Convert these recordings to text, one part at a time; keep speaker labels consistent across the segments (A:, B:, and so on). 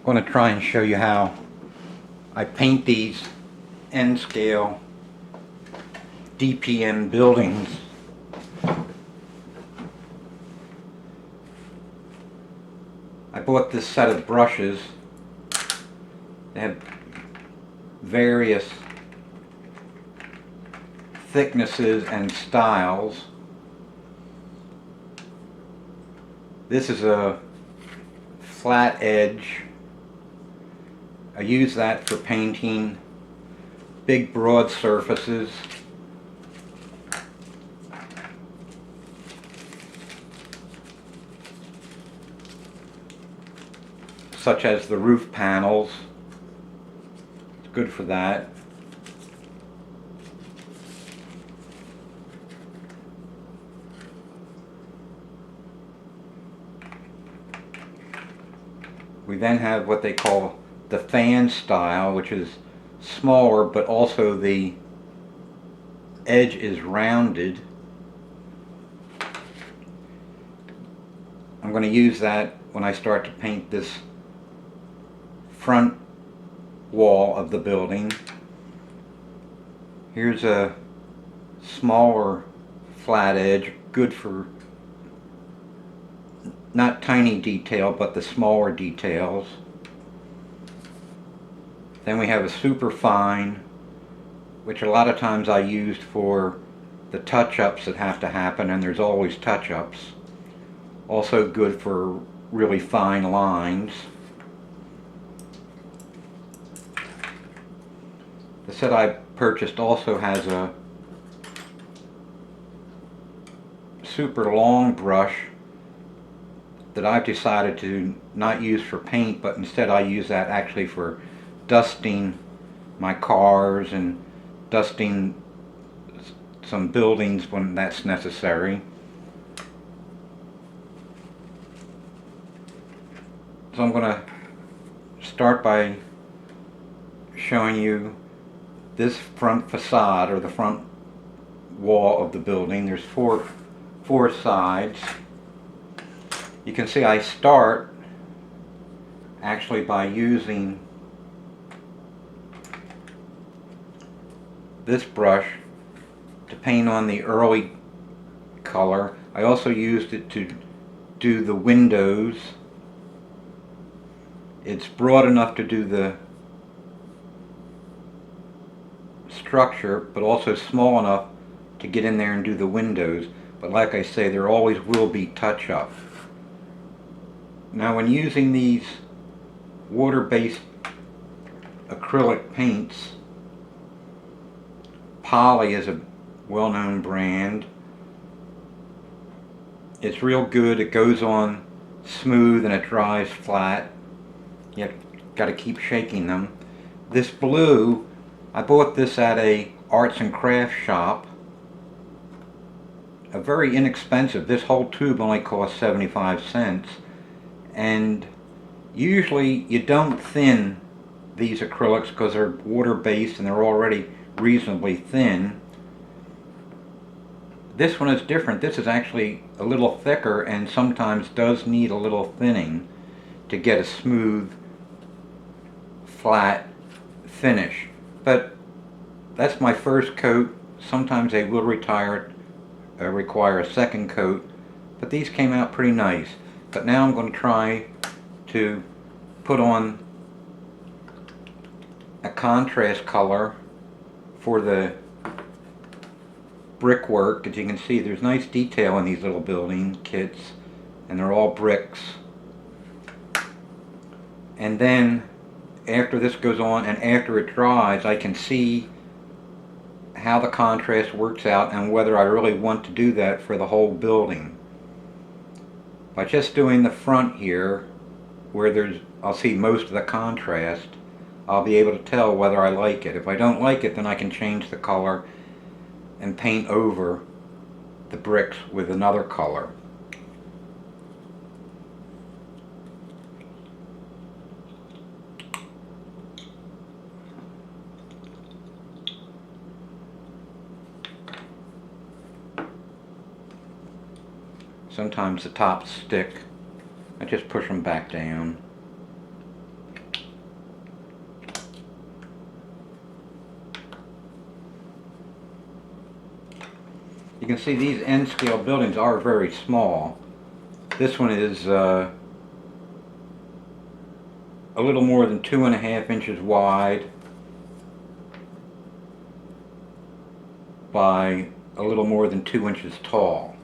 A: I'm going to try and show you how I paint these N-scale DPM buildings. I bought this set of brushes. They have various thicknesses and styles. This is a flat edge. I use that for painting big broad surfaces. Such as the roof panels. It's good for that. We then have what they call the fan style, which is smaller, but also the edge is rounded. I'm going to use that when I start to paint this front wall of the building. Here's a smaller flat edge, good for not tiny detail, but the smaller details. Then we have a super fine, which a lot of times I used for the touch-ups that have to happen, and there's always touch-ups. Also good for really fine lines. The set I purchased also has a super long brush that I've decided to not use for paint, but instead I use that actually for dusting my cars and dusting some buildings when that's necessary. So I'm going to start by showing you this front facade, or the front wall of the building. There's four sides. You can see I start actually by using this brush to paint on the early color. I also used it to do the windows. It's broad enough to do the structure, but also small enough to get in there and do the windows. But like I say, there always will be touch-up. Now when using these water-based acrylic paints, Poly is a well-known brand. It's real good. It goes on smooth and it dries flat. You got to keep shaking them. This blue, I bought this at a arts and crafts shop. A very inexpensive. This whole tube only cost 75 cents. And usually you don't thin these acrylics because they're water-based and they're already reasonably thin. This one is different. This is actually a little thicker and sometimes does need a little thinning to get a smooth, flat finish. But that's my first coat. Sometimes they will require a second coat, but these came out pretty nice. But now I'm going to try to put on a contrast color for the brickwork. As you can see, there's nice detail in these little building kits, and they're all bricks. And then after this goes on and after it dries, I can see how the contrast works out and whether I really want to do that for the whole building. By just doing the front here, where I'll see most of the contrast, I'll be able to tell whether I like it. If I don't like it, then I can change the color and paint over the bricks with another color. Sometimes the tops stick. I just push them back down. can see these end scale buildings are very small. This one is a little more than 2.5 inches wide by a little more than 2 inches tall.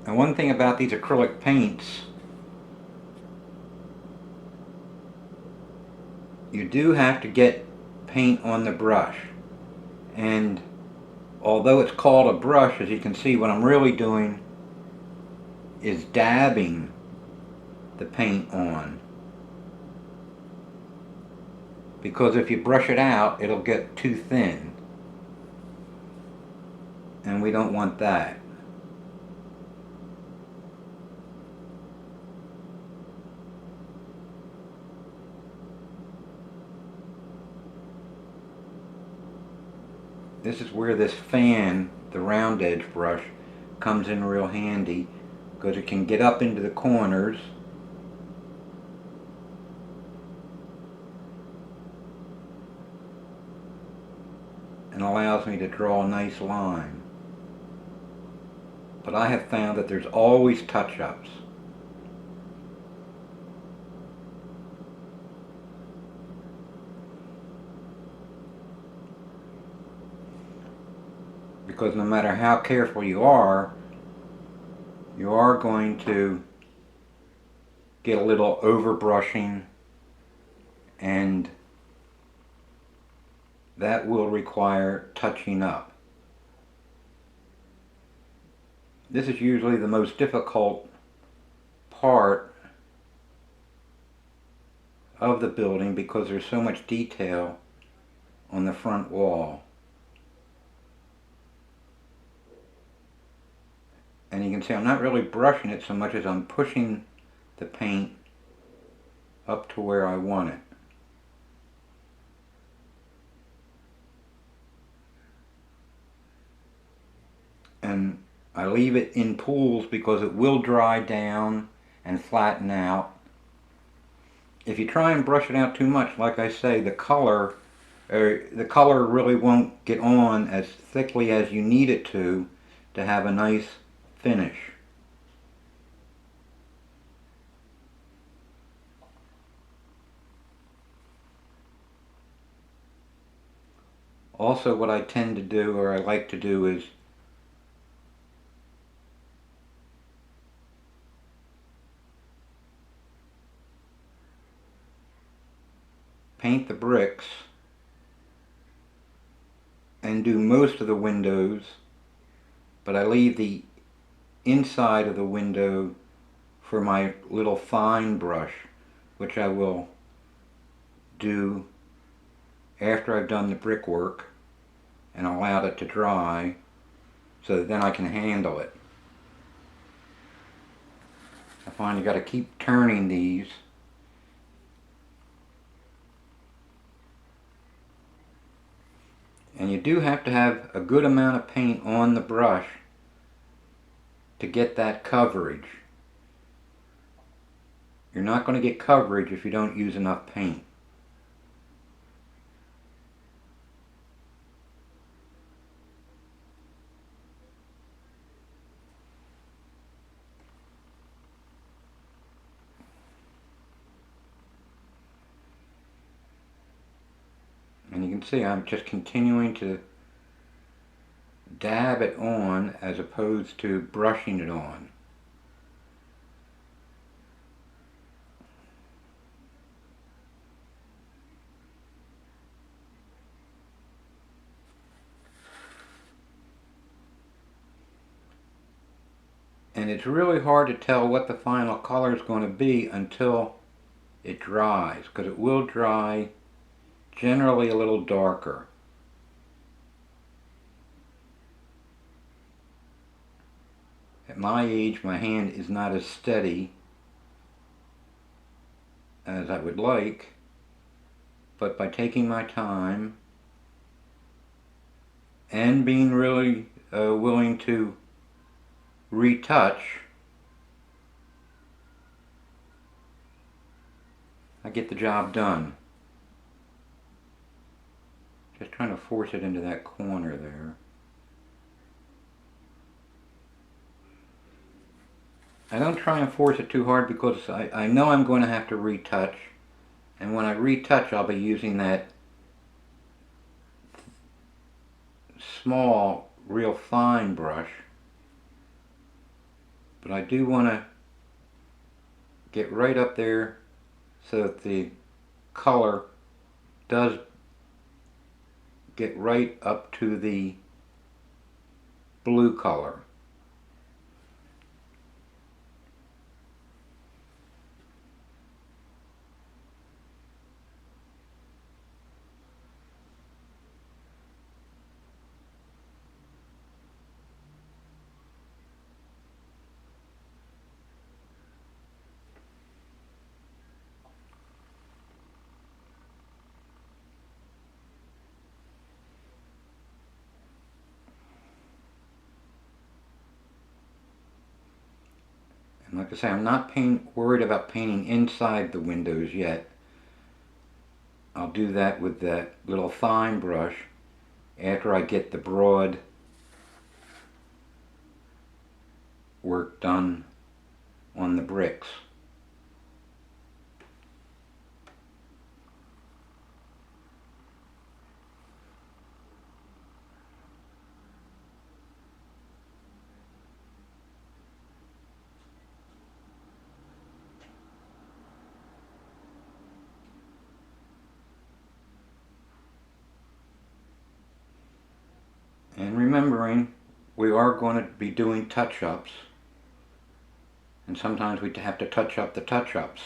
A: And one thing about these acrylic paints, you do have to get paint on the brush. And although it's called a brush, as you can see, what I'm really doing is dabbing the paint on. Because if you brush it out, it'll get too thin. And we don't want that. This is where this fan, the round edge brush, comes in real handy, because it can get up into the corners and allows me to draw a nice line. But I have found that there's always touch-ups. Because no matter how careful you are going to get a little overbrushing, and that will require touching up. This is usually the most difficult part of the building because there's so much detail on the front wall. And you can see I'm not really brushing it so much as I'm pushing the paint up to where I want it. And I leave it in pools because it will dry down and flatten out. If you try and brush it out too much, like I say, the color really won't get on as thickly as you need it to have a nice finish. Also, what I tend to do, or I like to do, is paint the bricks and do most of the windows, but I leave the inside of the window for my little fine brush, which I will do after I've done the brickwork and allowed it to dry, so that then I can handle it. I find you got to keep turning these. And you do have to have a good amount of paint on the brush to get that coverage. You're not going to get coverage if you don't use enough paint. And you can see I'm just continuing to dab it on as opposed to brushing it on. And it's really hard to tell what the final color is going to be until it dries, because it will dry generally a little darker. At my age, my hand is not as steady as I would like, but by taking my time and being really willing to retouch, I get the job done. Just trying to force it into that corner there. I don't try and force it too hard because I know I'm going to have to retouch. And when I retouch, I'll be using that small, real fine brush. But I do want to get right up there so that the color does get right up to the blue color. And like I say, I'm not worried about painting inside the windows yet. I'll do that with that little fine brush after I get the broad work done on the bricks. And remembering, we are going to be doing touch-ups, and sometimes we have to touch up the touch-ups.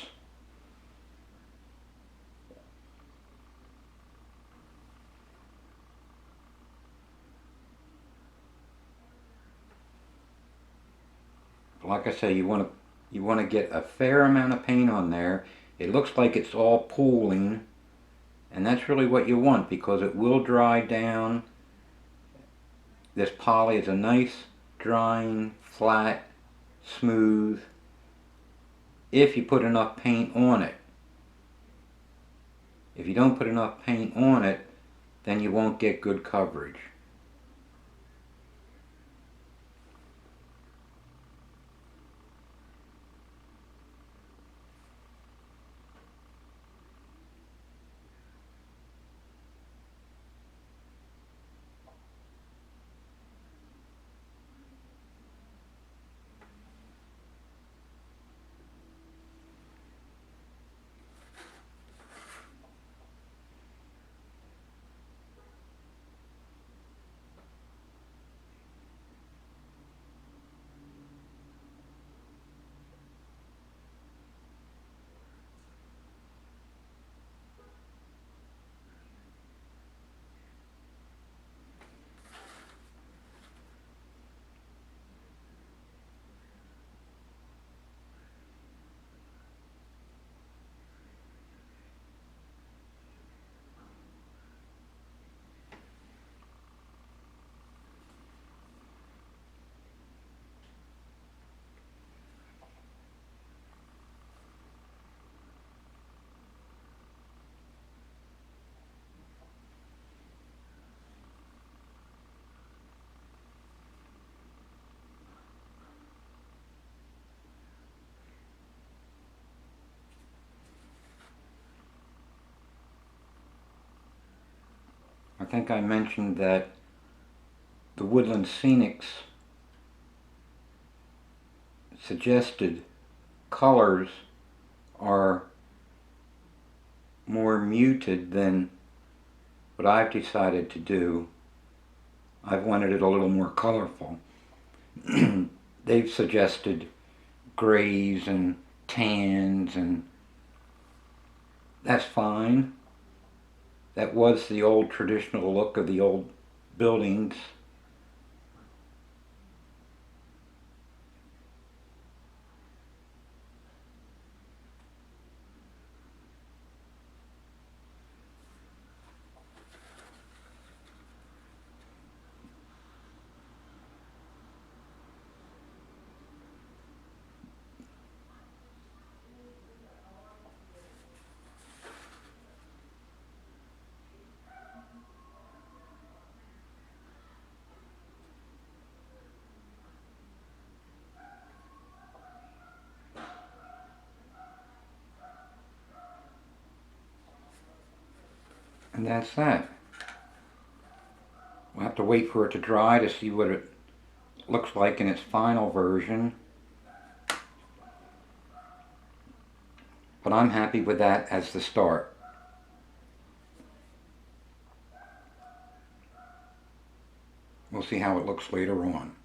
A: Like I say, you want to get a fair amount of paint on there. It looks like it's all pooling, and that's really what you want because it will dry down. This poly is a nice, drying, flat, smooth, if you put enough paint on it. If you don't put enough paint on it, then you won't get good coverage. I think I mentioned that the Woodland Scenics suggested colors are more muted than what I've decided to do. I've wanted it a little more colorful. They've suggested grays and tans, and that's fine. That was the old traditional look of the old buildings. And that's that. We'll have to wait for it to dry to see what it looks like in its final version. But I'm happy with that as the start. We'll see how it looks later on.